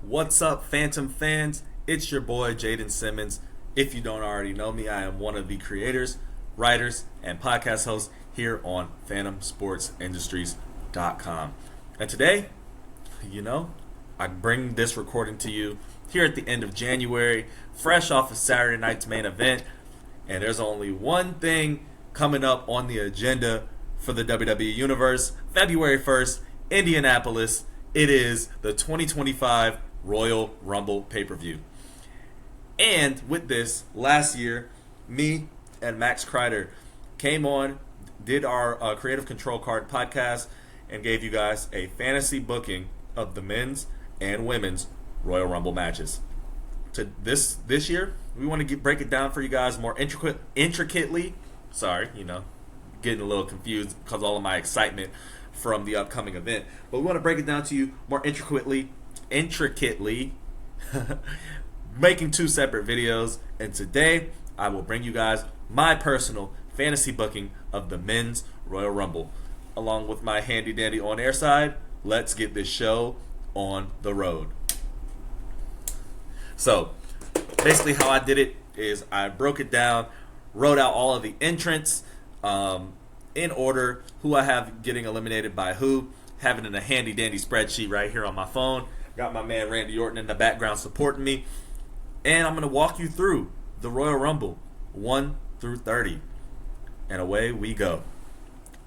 What's up, Phantom fans? It's your boy, Jayden Simmons. If you don't already know me, I am one of the creators, writers, and podcast hosts here on PhantomSportsIndustries.com. And today, I bring this recording to you here at the end of January, fresh off of Saturday night's main event. And there's only one thing coming up on the agenda for the WWE Universe, February 1st, Indianapolis. It is the 2025 Royal Rumble pay-per-view. And with this, last year, me and Max Kreider came on, did our Creative Control Card podcast, and gave you guys a fantasy booking of the men's and women's Royal Rumble matches. To this year, we want to break it down for you guys more intricately. Sorry, getting a little confused because of all of my excitement from the upcoming event. But we want to break it down to you more intricately, making two separate videos. And today, I will bring you guys my personal fantasy booking of the men's Royal Rumble. Along with my handy dandy on air side, let's get this show on the road. So, basically how I did it is I broke it down, wrote out all of the entrants in order, who I have getting eliminated by who, having in a handy dandy spreadsheet right here on my phone. Got my man Randy Orton in the background supporting me. And I'm going to walk you through the Royal Rumble 1 through 30. And away we go.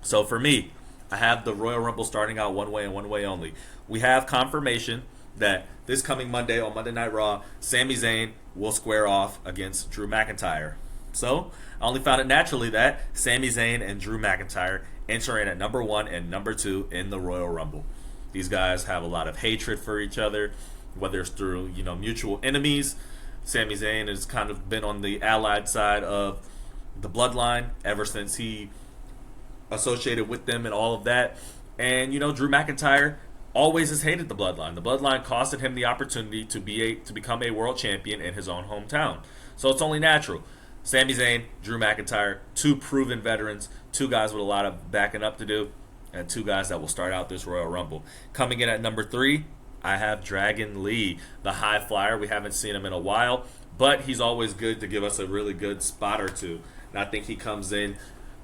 So for me, I have the Royal Rumble starting out one way and one way only. We have confirmation that this coming Monday on Monday Night Raw, Sami Zayn will square off against Drew McIntyre. So I only found it naturally that Sami Zayn and Drew McIntyre enter in at number 1 and number 2 in the Royal Rumble. These guys have a lot of hatred for each other, whether it's through mutual enemies. Sami Zayn has kind of been on the allied side of the bloodline ever since he associated with them and all of that. And Drew McIntyre always has hated the bloodline. The bloodline costed him the opportunity to become a world champion in his own hometown. So it's only natural. Sami Zayn, Drew McIntyre, two proven veterans, two guys with a lot of backing up to do, and two guys that will start out this Royal Rumble. Coming in at number 3, I have Dragon Lee, the high flyer. We haven't seen him in a while, but he's always good to give us a really good spot or two. And I think he comes in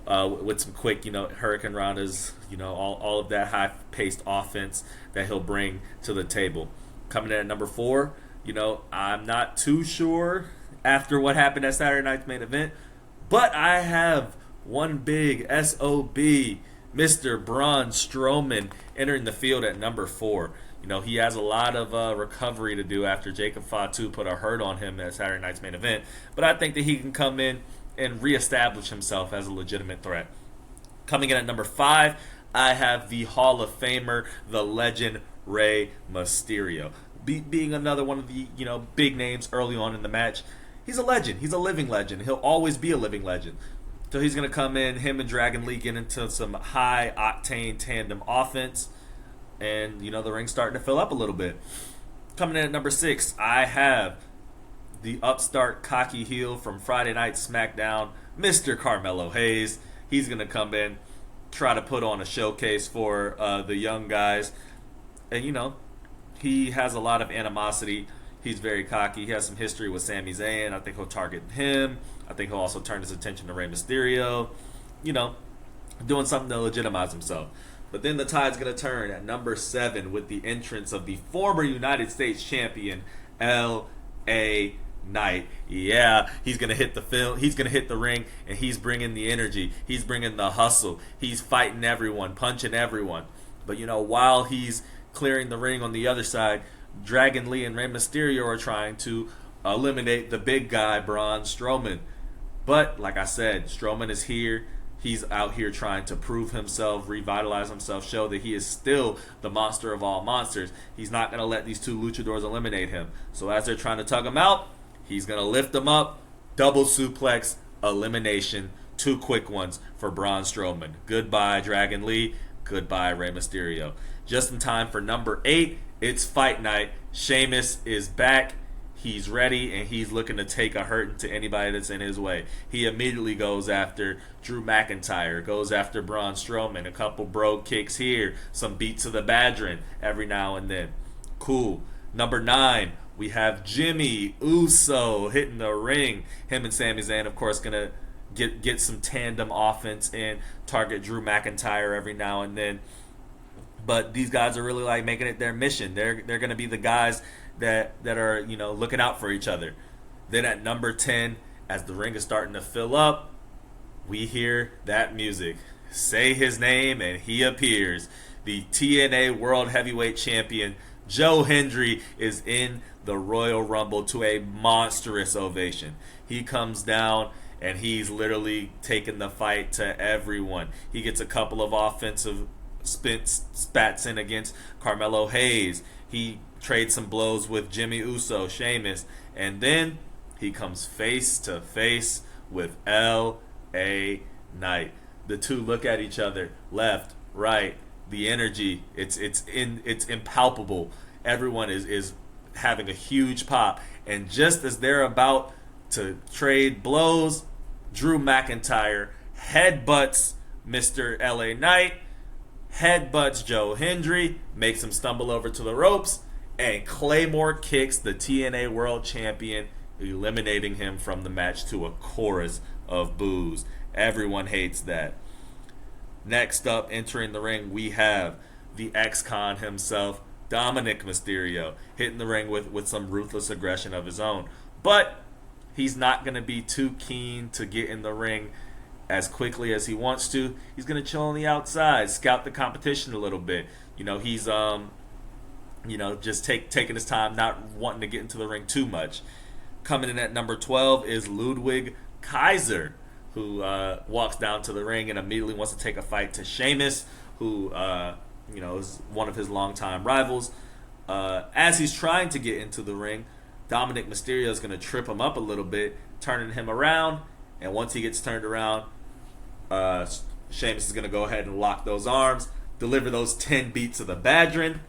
with some quick, Hurricane Rondas, all of that high-paced offense that he'll bring to the table. Coming in at number 4, I'm not too sure after what happened at Saturday night's main event, but I have one big SOB, Mr. Braun Strowman, entering the field at number 4. He has a lot of recovery to do after Jacob Fatu put a hurt on him at Saturday night's main event, but I think that he can come in and reestablish himself as a legitimate threat. Coming in at number 5, I have the Hall of Famer, the legend, Rey Mysterio. Being another one of the big names early on in the match, he's a legend. He's a living legend. He'll always be a living legend. So he's going to come in, him and Dragon Lee get into some high-octane tandem offense, and, the ring's starting to fill up a little bit. Coming in at number 6, I have the upstart cocky heel from Friday Night SmackDown, Mr. Carmelo Hayes. He's going to come in, try to put on a showcase for the young guys. And, he has a lot of animosity. He's very cocky. He has some history with Sami Zayn. I think he'll target him. I think he'll also turn his attention to Rey Mysterio. Doing something to legitimize himself. But then the tide's going to turn at number 7 with the entrance of the former United States champion, L.A. Knight. Yeah, he's going to hit the film. He's going to hit the ring, and he's bringing the energy. He's bringing the hustle. He's fighting everyone, punching everyone. But, while he's clearing the ring on the other side, Dragon Lee and Rey Mysterio are trying to eliminate the big guy, Braun Strowman. But, like I said, Strowman is here. He's out here trying to prove himself, revitalize himself, show that he is still the monster of all monsters. He's not going to let these two luchadors eliminate him. So as they're trying to tug him out, he's going to lift them up, double suplex, elimination, 2 quick ones for Braun Strowman. Goodbye, Dragon Lee. Goodbye, Rey Mysterio. Just in time for number 8, it's fight night. Sheamus is back. He's ready, and he's looking to take a hurting to anybody that's in his way. He immediately goes after Drew McIntyre, goes after Braun Strowman, a couple bro kicks here, some beats of the Badgerin every now and then. Cool. Number 9, we have Jimmy Uso hitting the ring. Him and Sami Zayn, of course, gonna get some tandem offense and target Drew McIntyre every now and then. But these guys are really like making it their mission. They're gonna be the guys that are looking out for each other. Then at number 10, as the ring is starting to fill up, we hear that music. Say his name and he appears. The TNA World Heavyweight Champion Joe Hendry is in the Royal Rumble to a monstrous ovation. He comes down and he's literally taking the fight to everyone. He gets a couple of offensive spats in against Carmelo Hayes. He trades some blows with Jimmy Uso, Sheamus, and then he comes face to face with L.A. Knight. The two look at each other, left, right. The energy, it's impalpable. Everyone is having a huge pop, and just as they're about to trade blows, Drew McIntyre headbutts Mr. L.A. Knight, headbutts Joe Hendry, makes him stumble over to the ropes, and Claymore kicks the TNA World Champion, eliminating him from the match to a chorus of boos. Everyone hates that. Next up, entering the ring, we have the ex-con himself, Dominic Mysterio, hitting the ring with some ruthless aggression of his own. But he's not going to be too keen to get in the ring as quickly as he wants to. He's going to chill on the outside, scout the competition a little bit. He's just taking his time, not wanting to get into the ring too much. Coming in at number 12 is Ludwig Kaiser, who walks down to the ring and immediately wants to take a fight to Sheamus, who is one of his longtime rivals. As he's trying to get into the ring, Dominic Mysterio is going to trip him up a little bit, turning him around. And once he gets turned around, Sheamus is going to go ahead and lock those arms, deliver those 10 beats of the Badgerin,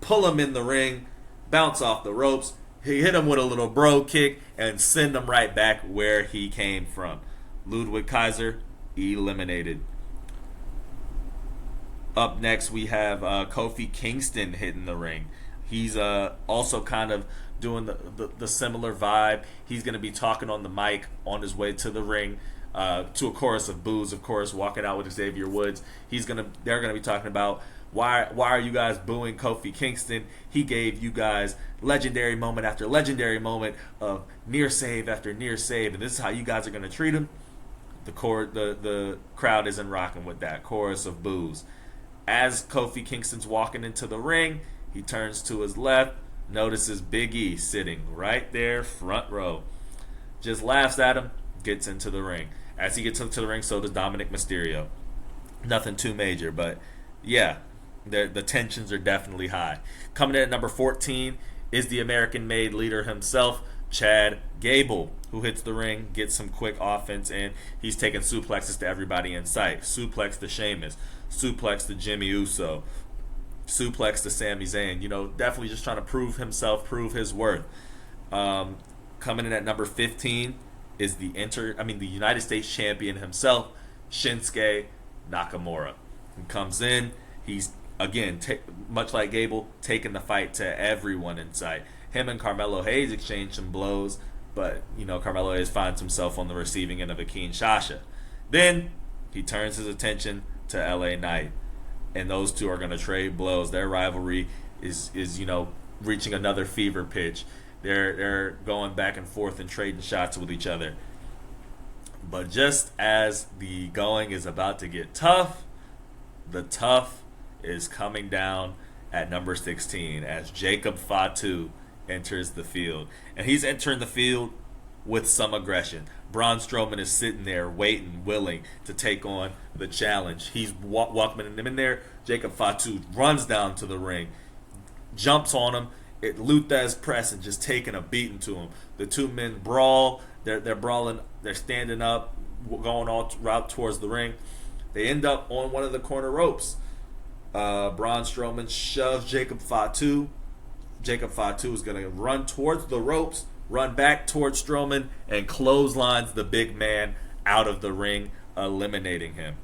pull him in the ring, bounce off the ropes, hit him with a little bro kick, and send him right back where he came from. Ludwig Kaiser eliminated. Up next, we have Kofi Kingston hitting the ring. He's also kind of doing the similar vibe. He's going to be talking on the mic on his way to the ring to a chorus of boos, of course, walking out with Xavier Woods. They're going to be talking about why are you guys booing Kofi Kingston? He gave you guys legendary moment after legendary moment of near save after near save, and this is how you guys are going to treat him. The crowd isn't rocking with that chorus of boos. As Kofi Kingston's walking into the ring, he turns to his left, notices Big E sitting right there, front row. Just laughs at him, gets into the ring. As he gets into the ring, so does Dominic Mysterio. Nothing too major, but yeah, the tensions are definitely high. Coming in at number 14 is the American-made leader himself, Chad Gable, who hits the ring, gets some quick offense, and he's taking suplexes to everybody in sight. Suplex to Sheamus, suplex to Jimmy Uso, suplex to Sami Zayn. Definitely just trying to prove himself, prove his worth. Coming in at number 15 is the United States champion himself, Shinsuke Nakamura. He comes in, he's again much like Gable, taking the fight to everyone in sight. Him and Carmelo Hayes exchange some blows, but Carmelo Hayes finds himself on the receiving end of a Kinshasa. Then he turns his attention to LA Knight, and those two are going to trade blows. Their rivalry is reaching another fever pitch. They're going back and forth and trading shots with each other. But just as the going is about to get tough, the tough is coming down at number 16 as Jacob Fatu enters the field. And he's entering the field with some aggression. Braun Strowman is sitting there waiting, willing to take on the challenge. He's welcoming him in there. Jacob Fatu runs down to the ring, jumps on him, Luthez press, and just taking a beating to him. The two men brawl. They're brawling. They're standing up, going all route towards the ring. They end up on one of the corner ropes. Braun Strowman shoves Jacob Fatu. Jacob Fatu is going to run towards the ropes, run back towards Strowman, and clotheslines the big man out of the ring, eliminating him.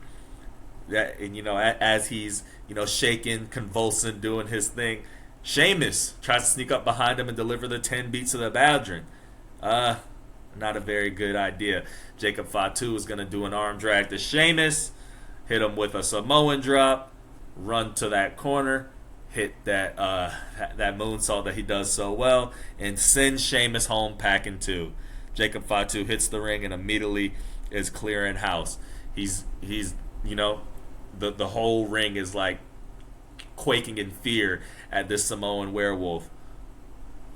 And as he's shaking, convulsing, doing his thing, Sheamus tries to sneak up behind him and deliver the 10 beats of the Baldwin. Not a very good idea. Jacob Fatu is going to do an arm drag to Sheamus, hit him with a Samoan drop, run to that corner, hit that moonsault that he does so well, and send Sheamus home packing two. Jacob Fatu hits the ring and immediately is clearing house. He's the whole ring is like quaking in fear at this Samoan werewolf.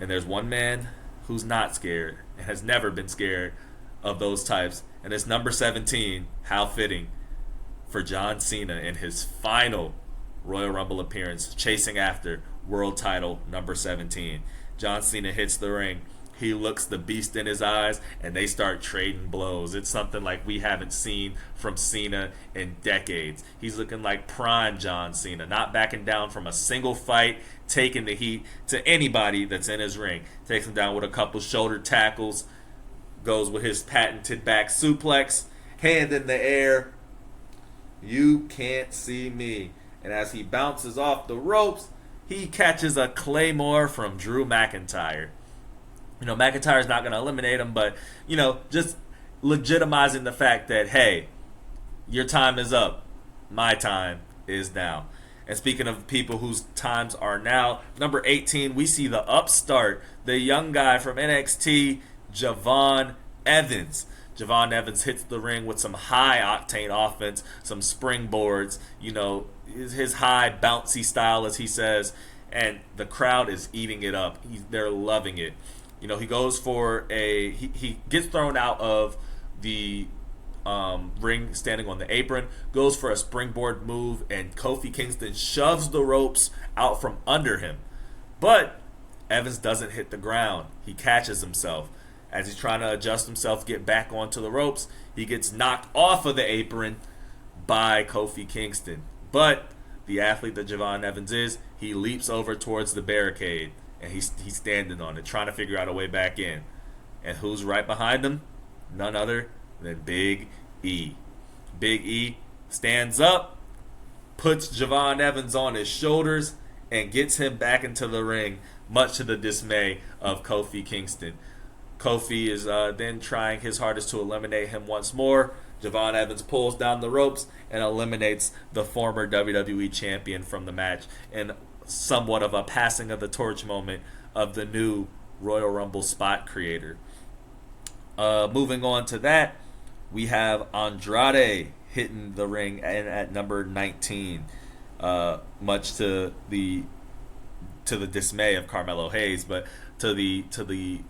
And there's one man who's not scared and has never been scared of those types, and it's number 17. How fitting for John Cena in his final Royal Rumble appearance, chasing after world title number 17. John Cena hits the ring. He looks the beast in his eyes, and they start trading blows. It's something like we haven't seen from Cena in decades. He's looking like prime John Cena, not backing down from a single fight, taking the heat to anybody that's in his ring. Takes him down with a couple shoulder tackles, goes with his patented back suplex, hand in the air. You can't see me. And as he bounces off the ropes, he catches a Claymore from Drew McIntyre. McIntyre's not going to eliminate him, but, just legitimizing the fact that, hey, your time is up. My time is now. And speaking of people whose times are now, number 18, we see the upstart, the young guy from NXT, Javon Evans. Javon Evans hits the ring with some high-octane offense, some springboards, his high, bouncy style, as he says, and the crowd is eating it up. They're loving it. He goes for he gets thrown out of the ring standing on the apron, goes for a springboard move, and Kofi Kingston shoves the ropes out from under him. But Evans doesn't hit the ground. He catches himself. As he's trying to adjust himself, get back onto the ropes, he gets knocked off of the apron by Kofi Kingston. But the athlete that Javon Evans is, he leaps over towards the barricade. And he's standing on it, trying to figure out a way back in. And who's right behind him? None other than Big E. Big E stands up, puts Javon Evans on his shoulders, and gets him back into the ring, much to the dismay of Kofi Kingston. Kofi is then trying his hardest to eliminate him once more. Javon Evans pulls down the ropes and eliminates the former WWE champion from the match. And somewhat of a passing of the torch moment of the new Royal Rumble spot creator. Moving on to that, we have Andrade hitting the ring at number 19, much to the dismay of Carmelo Hayes, but to the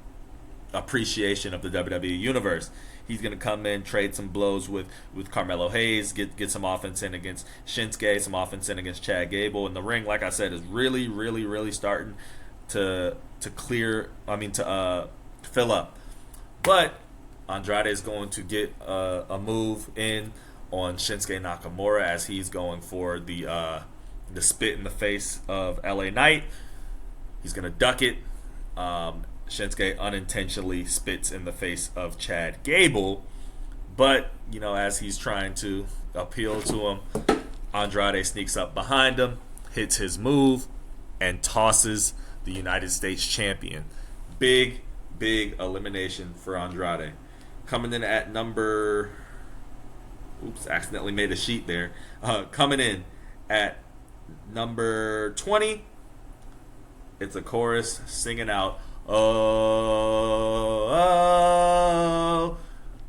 appreciation of the WWE Universe. He's going to come in, trade some blows with Carmelo Hayes, get some offense in against Shinsuke, some offense in against Chad Gable. And the ring, like I said, is really, really, really starting to fill up. But Andrade is going to get a move in on Shinsuke Nakamura as he's going for the spit in the face of LA Knight. He's going to duck it. Shinsuke unintentionally spits in the face of Chad Gable, but as he's trying to appeal to him, Andrade sneaks up behind him, hits his move, and tosses the United States champion. Big elimination for Andrade. Coming in at number, accidentally made a sheet there. Coming in at number 20, it's a chorus singing out, Oh,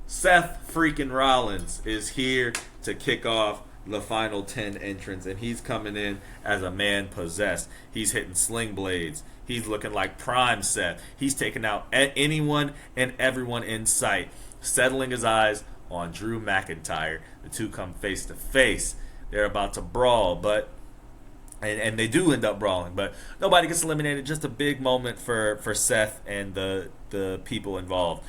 Seth freaking Rollins is here to kick off the final 10 entrants, and he's coming in as a man possessed. He's hitting sling blades. He's looking like prime Seth. He's taking out anyone and everyone in sight, settling his eyes on Drew McIntyre. The two come face to face. They're about to brawl, but And they do end up brawling, but nobody gets eliminated. Just a big moment for Seth and the people involved.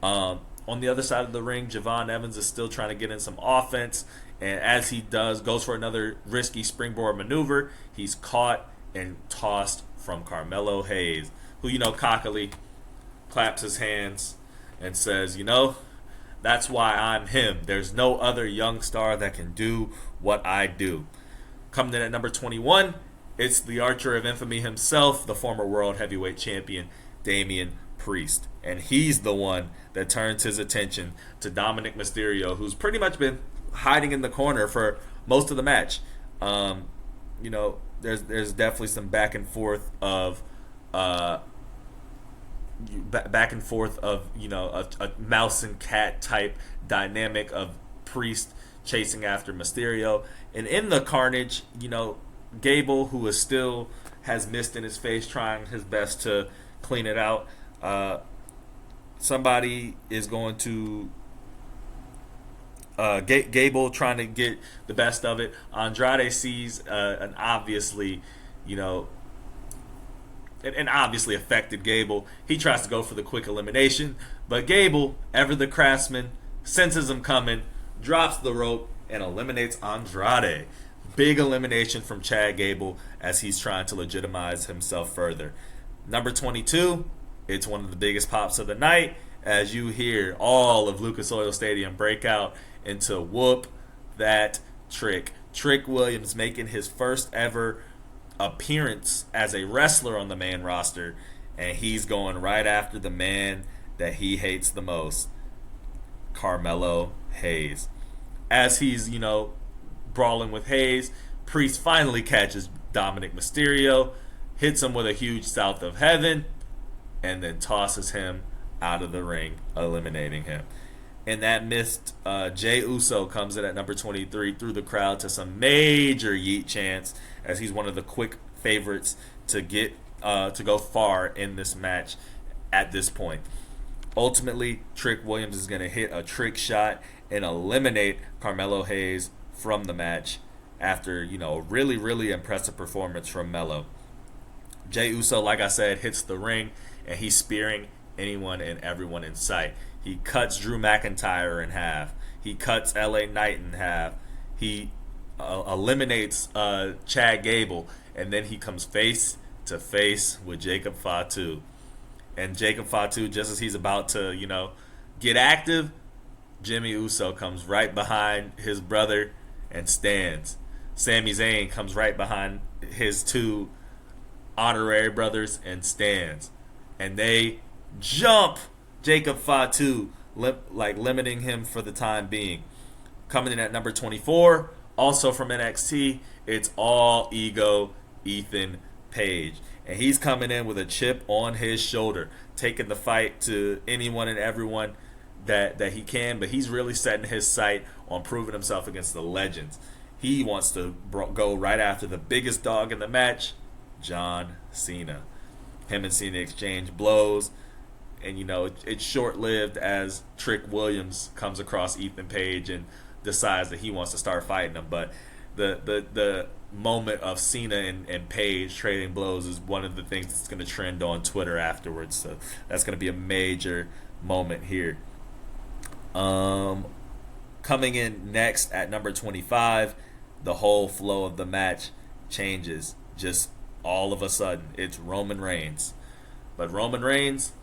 On the other side of the ring, Javon Evans is still trying to get in some offense, and as he goes for another risky springboard maneuver, he's caught and tossed from Carmelo Hayes, who, cockily claps his hands and says, that's why I'm him. There's no other young star that can do what I do. Coming in at number 21, It's the Archer of Infamy himself, the former World Heavyweight Champion, Damian Priest. And he's the one that turns his attention to Dominic Mysterio, who's pretty much been hiding in the corner for most of the match. There's definitely some back and forth of a mouse and cat type dynamic of Priest chasing after Mysterio. And in the carnage, Gable, who is still has mist in his face, trying his best to clean it out. Somebody is going to Gable trying to get the best of it. Andrade sees an obviously affected Gable. He tries to go for the quick elimination, but Gable, ever the craftsman, senses him coming, drops the rope, and eliminates Andrade. Big elimination from Chad Gable as he's trying to legitimize himself further. Number 22, it's one of the biggest pops of the night as you hear all of Lucas Oil Stadium break out into Whoop That Trick. Trick Williams making his first ever appearance as a wrestler on the main roster, and he's going right after the man that he hates the most, Carmelo Hayes. As he's, brawling with Hayes, Priest finally catches Dominic Mysterio, hits him with a huge South of Heaven, and then tosses him out of the ring, eliminating him. In that mist, Jey Uso comes in at number 23 through the crowd to some major yeet chants, as he's one of the quick favorites to get to go far in this match at this point. Ultimately, Trick Williams is going to hit a trick shot and eliminate Carmelo Hayes from the match after a really, really impressive performance from Melo. Jey Uso, like I said, hits the ring, and he's spearing anyone and everyone in sight. He cuts Drew McIntyre in half. He cuts LA Knight in half. He eliminates Chad Gable, and then he comes face to face with Jacob Fatu. And Jacob Fatu, just as he's about to, get active, Jimmy Uso comes right behind his brother and stands. Sami Zayn comes right behind his two honorary brothers and stands. And they jump Jacob Fatu, limiting him for the time being. Coming in at number 24, also from NXT, it's All Ego Ethan Page. And he's coming in with a chip on his shoulder, taking the fight to anyone and everyone that he can, but he's really setting his sight on proving himself against the legends. He wants to go right after the biggest dog in the match, John Cena. Him and Cena exchange blows, and it's short-lived as Trick Williams comes across Ethan Page and decides that he wants to start fighting him. But the moment of Cena and Page trading blows is one of the things that's going to trend on Twitter afterwards. So that's going to be a major moment here. Coming in next at number 25, the whole flow of the match changes. Just all of a sudden, it's Roman Reigns. But Roman Reigns,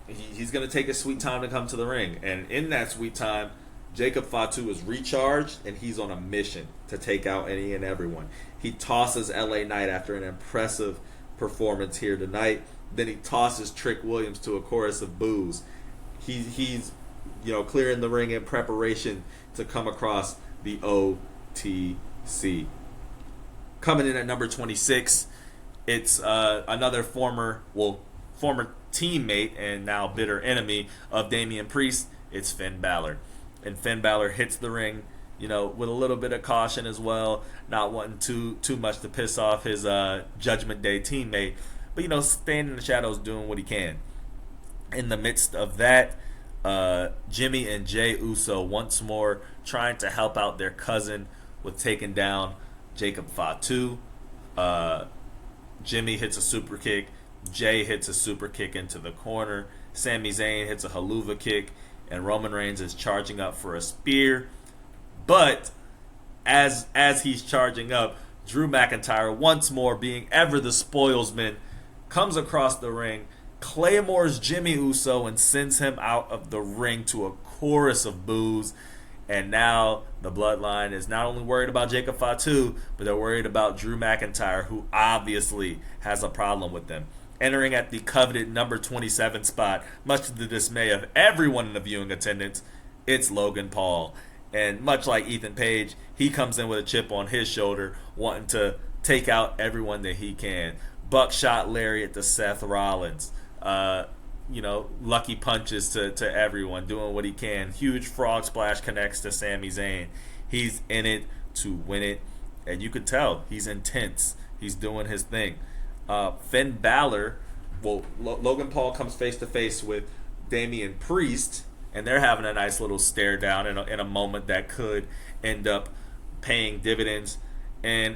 he's going to take his sweet time to come to the ring. And in that sweet time, Jacob Fatu is recharged, and he's on a mission to take out any and everyone. He tosses LA Knight after an impressive performance here tonight. Then he tosses Trick Williams to a chorus of boos. He's clearing the ring in preparation to come across the OTC. Coming in at number 26, it's another former teammate and now bitter enemy of Damian Priest. It's Finn Balor. And Finn Balor hits the ring, with a little bit of caution as well, not wanting too much to piss off his Judgment Day teammate, but staying in the shadows doing what he can. In the midst of that, Jimmy and Jey Uso once more trying to help out their cousin with taking down Jacob Fatu. Jimmy hits a super kick. Jey hits a super kick into the corner. Sami Zayn hits a haluva kick, and Roman Reigns is charging up for a spear. But as he's charging up, Drew McIntyre, once more being ever the spoilsman, comes across the ring, claymores Jimmy Uso, and sends him out of the ring to a chorus of boos. And now the Bloodline is not only worried about Jacob Fatu, but they're worried about Drew McIntyre, who obviously has a problem with them. Entering at the coveted number 27 spot, much to the dismay of everyone in the viewing attendance, it's Logan Paul. And much like Ethan Page, he comes in with a chip on his shoulder, wanting to take out everyone that he can. Buckshot lariat to Seth Rollins. Lucky punches to everyone, doing what he can. Huge frog splash connects to Sami Zayn. He's in it to win it, and you could tell he's intense. He's doing his thing. Finn Balor, Logan Paul comes face to face with Damian Priest, and they're having a nice little stare down in a moment that could end up paying dividends. And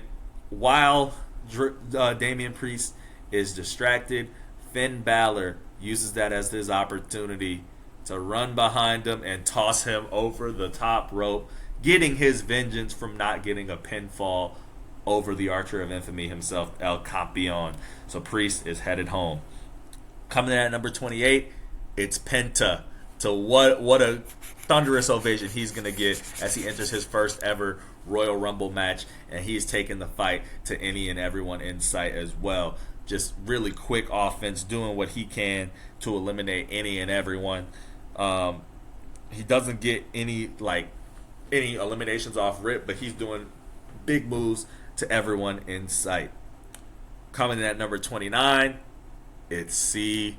while Damian Priest is distracted, Finn Balor uses that as his opportunity to run behind him and toss him over the top rope, getting his vengeance from not getting a pinfall over the Archer of Infamy himself, El Campeon. So Priest is headed home. Coming in at number 28, it's Penta. So what a thunderous ovation he's going to get as he enters his first ever Royal Rumble match, and he's taking the fight to any and everyone in sight as well. Just really quick offense, doing what he can to eliminate any and everyone. He doesn't get any eliminations off rip, but he's doing big moves to everyone in sight. Coming in at number 29, it's CM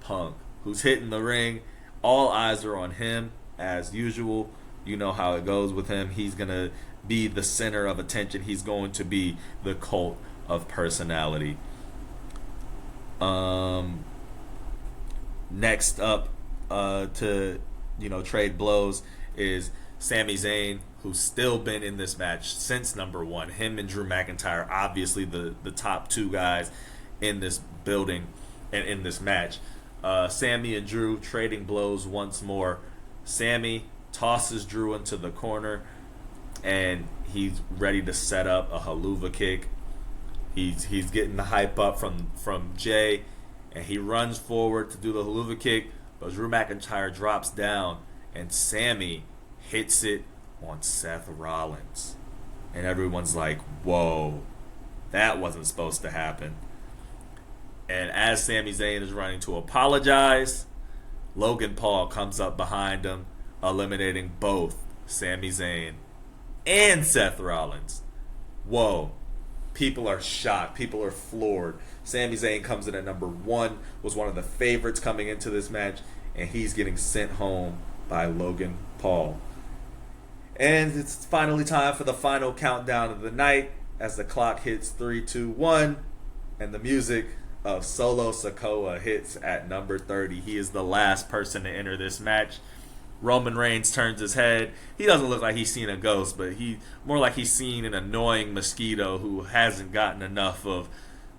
Punk, who's hitting the ring. All eyes are on him as usual. You know how it goes with him. He's going to be the center of attention. He's going to be the cult of personality. Next up to trade blows is Sami Zayn, who's still been in this match since number 1. Him and Drew McIntyre, obviously the top two guys in this building and in this match. Sami and Drew trading blows once more. Sami tosses Drew into the corner, and he's ready to set up a haluva kick. He's getting the hype up from Jay, and he runs forward to do the haluva kick, but Drew McIntyre drops down, and Sami hits it on Seth Rollins. And everyone's like, whoa, that wasn't supposed to happen. And as Sami Zayn is running to apologize, Logan Paul comes up behind him, eliminating both Sami Zayn and Seth Rollins. Whoa. People are shocked. People are floored. Sami Zayn comes in at number 1, was one of the favorites coming into this match, and he's getting sent home by Logan Paul. And it's finally time for the final countdown of the night as the clock hits 3, 2, 1, and the music of Solo Sikoa hits at number 30. He is the last person to enter this match. Roman Reigns turns his head. He doesn't look like he's seen a ghost, but more like he's seen an annoying mosquito who hasn't gotten enough of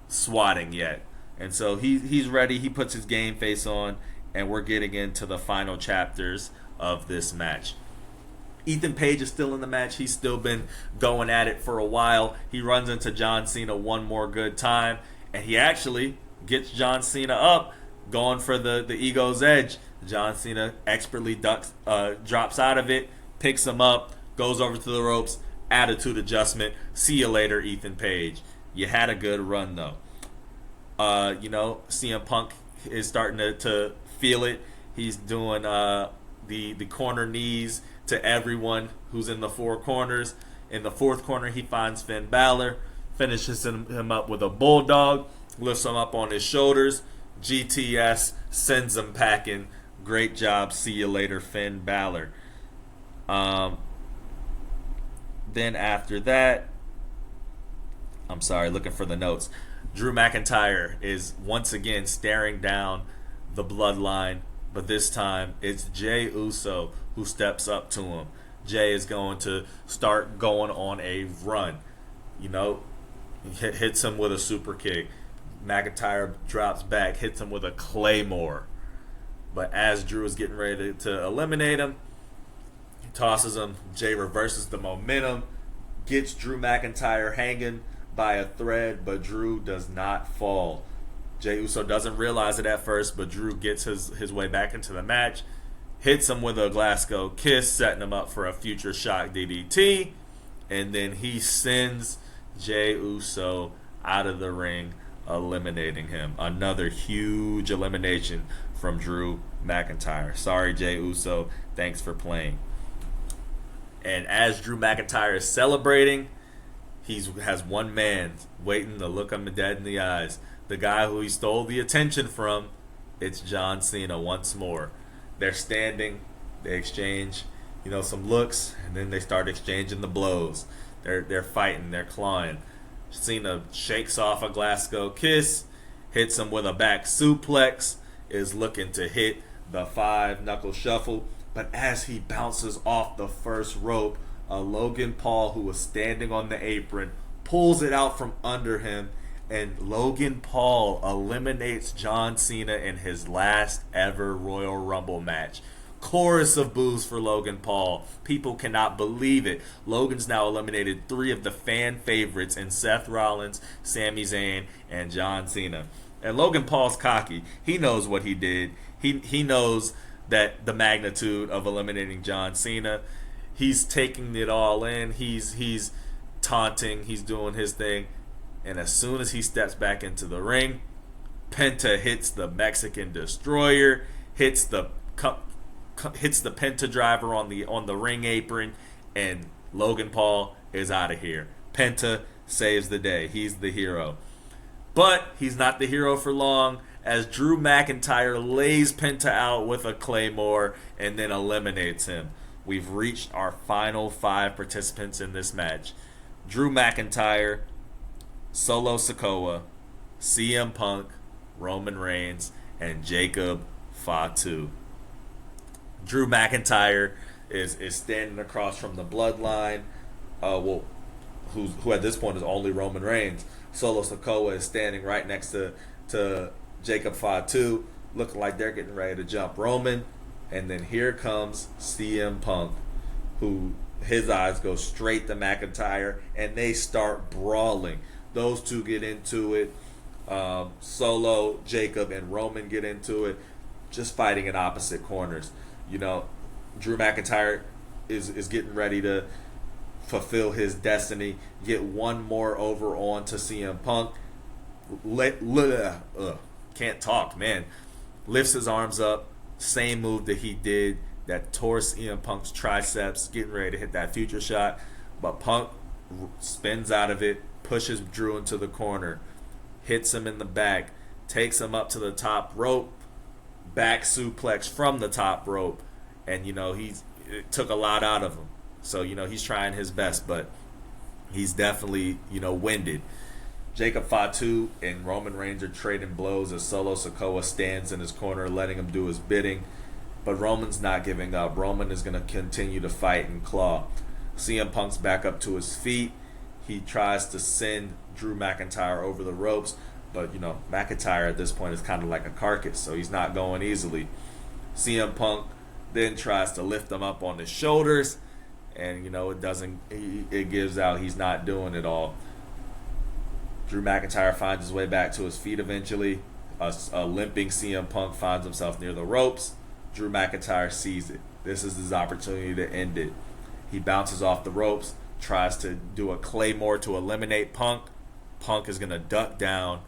swatting yet. And so he's ready. He puts his game face on, and we're getting into the final chapters of this match. Ethan Page is still in the match. He's still been going at it for a while. He runs into John Cena one more good time, and he actually gets John Cena up, going for the ego's edge. John Cena expertly drops out of it, picks him up, goes over to the ropes, attitude adjustment. See you later, Ethan Page. You had a good run, though. CM Punk is starting to feel it. He's doing the corner knees to everyone who's in the four corners. In the fourth corner, he finds Finn Balor, finishes him up with a bulldog, lifts him up on his shoulders. GTS sends him packing. Great job. See you later, Finn Balor. Then after that, I'm sorry, looking for the notes. Drew McIntyre is once again staring down the Bloodline, but this time it's Jey Uso who steps up to him. Jey is going to start going on a run. Hits him with a super kick. McIntyre drops back, hits him with a claymore. But as Drew is getting ready to eliminate him, he tosses him. Jey reverses the momentum, gets Drew McIntyre hanging by a thread, but Drew does not fall. Jey Uso doesn't realize it at first, but Drew gets his way back into the match. hits him with a Glasgow kiss, setting him up for a future shock DDT, and then he sends Jey Uso out of the ring, eliminating him. Another huge elimination from Drew McIntyre. Sorry, Jey Uso. Thanks for playing. And as Drew McIntyre is celebrating, he has one man waiting to look him dead in the eyes. The guy who he stole the attention from, it's John Cena once more. They're standing, they exchange, some looks, and then they start exchanging the blows. They're fighting, they're clawing. Cena shakes off a Glasgow kiss, hits him with a back suplex, is looking to hit the 5-knuckle shuffle, but as he bounces off the first rope, a Logan Paul who was standing on the apron pulls it out from under him, and Logan Paul eliminates John Cena in his last ever Royal Rumble match. Chorus of boos for Logan Paul. People cannot believe it. Logan's now eliminated 3 of the fan favorites in Seth Rollins, Sami Zayn, and John Cena. And Logan Paul's cocky. He knows what he did. He knows that the magnitude of eliminating John Cena. He's taking it all in. He's taunting. He's doing his thing. And as soon as he steps back into the ring, Penta hits the Mexican Destroyer, hits the Penta driver on the ring apron, and Logan Paul is out of here. Penta saves the day. He's the hero. But he's not the hero for long, as Drew McIntyre lays Penta out with a Claymore and then eliminates him. We've reached our final 5 participants in this match. Drew McIntyre, Solo Sikoa, CM Punk, Roman Reigns, and Jacob Fatu. Drew McIntyre is standing across from the Bloodline, who at this point is only Roman Reigns. Solo Sikoa is standing right next to Jacob Fatu, looking like they're getting ready to jump Roman. And then here comes CM Punk, who his eyes go straight to McIntyre, and they start brawling. Those two get into it. Solo, Jacob, and Roman get into it, just fighting in opposite corners. Drew McIntyre is getting ready to fulfill his destiny, get one more over on to CM Punk. Can't talk, man. Lifts his arms up, same move that he did that tore CM Punk's triceps, getting ready to hit that future shot. But Punk spins out of it, pushes Drew into the corner, hits him in the back, takes him up to the top rope, back suplex from the top rope, and it took a lot out of him. So he's trying his best, but he's definitely winded. Jacob Fatu and Roman Reigns are trading blows as Solo Sikoa stands in his corner, letting him do his bidding. But Roman's not giving up. Roman is going to continue to fight and claw. CM Punk's back up to his feet. He tries to send Drew McIntyre over the ropes, but McIntyre at this point is kind of like a carcass, so he's not going easily. CM Punk then tries to lift him up on his shoulders, and it doesn't. It gives out. He's not doing it all. Drew McIntyre finds his way back to his feet eventually. A limping CM Punk finds himself near the ropes. Drew McIntyre sees it. This is his opportunity to end it. He bounces off the ropes, tries to do a Claymore to eliminate Punk. Punk is going to duck down.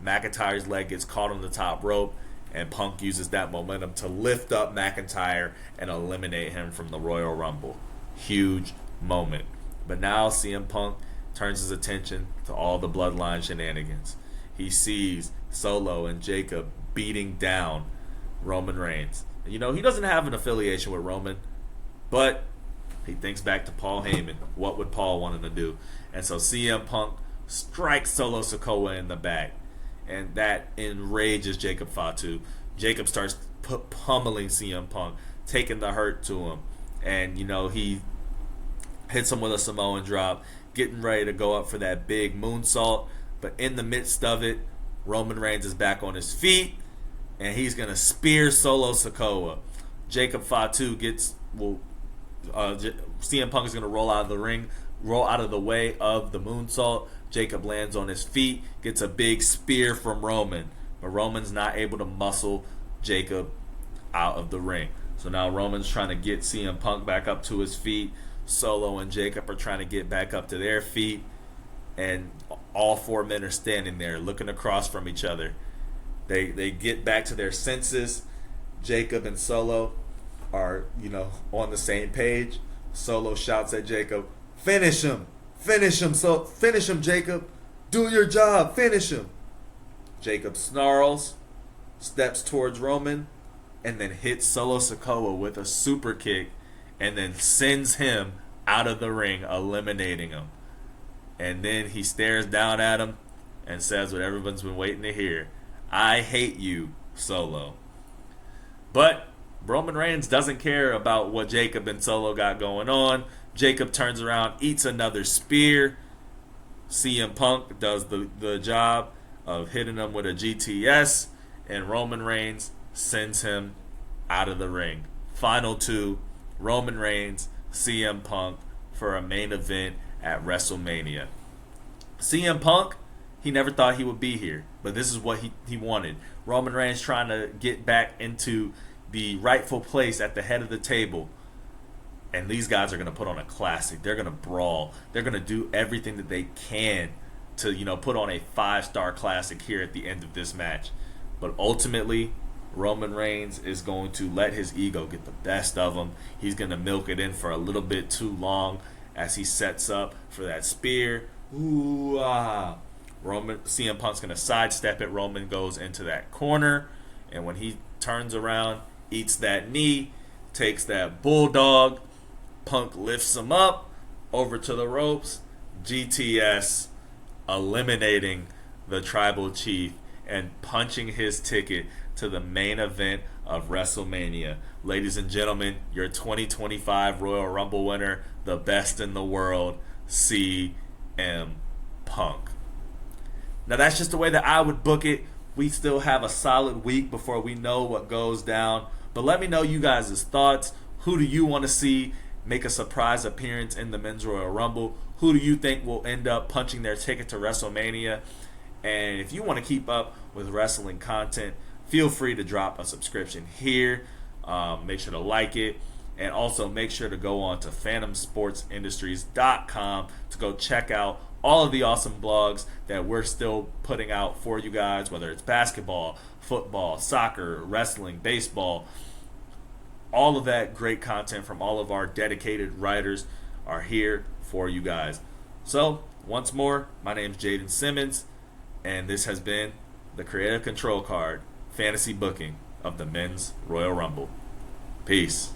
McIntyre's leg gets caught on the top rope, and Punk uses that momentum to lift up McIntyre and eliminate him from the Royal Rumble. Huge moment. But now CM Punk turns his attention to all the Bloodline shenanigans. He sees Solo and Jacob beating down Roman Reigns. He doesn't have an affiliation with Roman, but he thinks back to Paul Heyman. What would Paul want him to do? And so CM Punk strikes Solo Sikoa in the back, and that enrages Jacob Fatu. Jacob starts pummeling CM Punk, taking the hurt to him, and he hits him with a Samoan drop, getting ready to go up for that big moonsault. But in the midst of it, Roman Reigns is back on his feet, and he's going to spear Solo Sikoa. Jacob Fatu CM Punk is going to roll out of the ring, roll out of the way of the moonsault. Jacob lands on his feet, gets a big spear from Roman, but Roman's not able to muscle Jacob out of the ring. So now Roman's trying to get CM Punk back up to his feet. Solo and Jacob are trying to get back up to their feet. And all four men are standing there looking across from each other. They get back to their senses. Jacob and Solo are, on the same page. Solo shouts at Jacob, "Finish him! Finish him! So finish him, Jacob! Do your job! Finish him!" Jacob snarls, steps towards Roman, and then hits Solo Sikoa with a super kick, and then sends him out of the ring, eliminating him. And then he stares down at him and says what everyone's been waiting to hear: "I hate you, Solo." But Roman Reigns doesn't care about what Jacob and Solo got going on. Jacob turns around, eats another spear. CM Punk does the job of hitting him with a GTS, and Roman Reigns sends him out of the ring. Final two, Roman Reigns, CM Punk, for a main event at WrestleMania. CM Punk, he never thought he would be here, but this is what he wanted. Roman Reigns trying to get back into the rightful place at the head of the table. And these guys are going to put on a classic. They're going to brawl. They're going to do everything that they can to, put on a 5-star classic here at the end of this match. But ultimately, Roman Reigns is going to let his ego get the best of him. He's going to milk it in for a little bit too long as he sets up for that spear. Ooh, CM Punk's going to sidestep it. Roman goes into that corner. And when he turns around, eats that knee, takes that bulldog, Punk lifts him up over to the ropes. GTS, eliminating the tribal chief and punching his ticket to the main event of WrestleMania. Ladies and gentlemen, your 2025 Royal Rumble winner, the best in the world, CM Punk. Now that's just the way that I would book it. We still have a solid week before we know what goes down. But let me know you guys' thoughts. Who do you want to see make a surprise appearance in the Men's Royal Rumble? Who do you think will end up punching their ticket to WrestleMania? And if you want to keep up with wrestling content, feel free to drop a subscription here. Make sure to like it. And also make sure to go on to phantomsportsindustries.com to go check out all of the awesome blogs that we're still putting out for you guys, whether it's basketball, football, soccer, wrestling, baseball. All of that great content from all of our dedicated writers are here for you guys. So, once more, my name's Jayden Simmons, and this has been the Creative Control Card Fantasy Booking of the Men's Royal Rumble. Peace.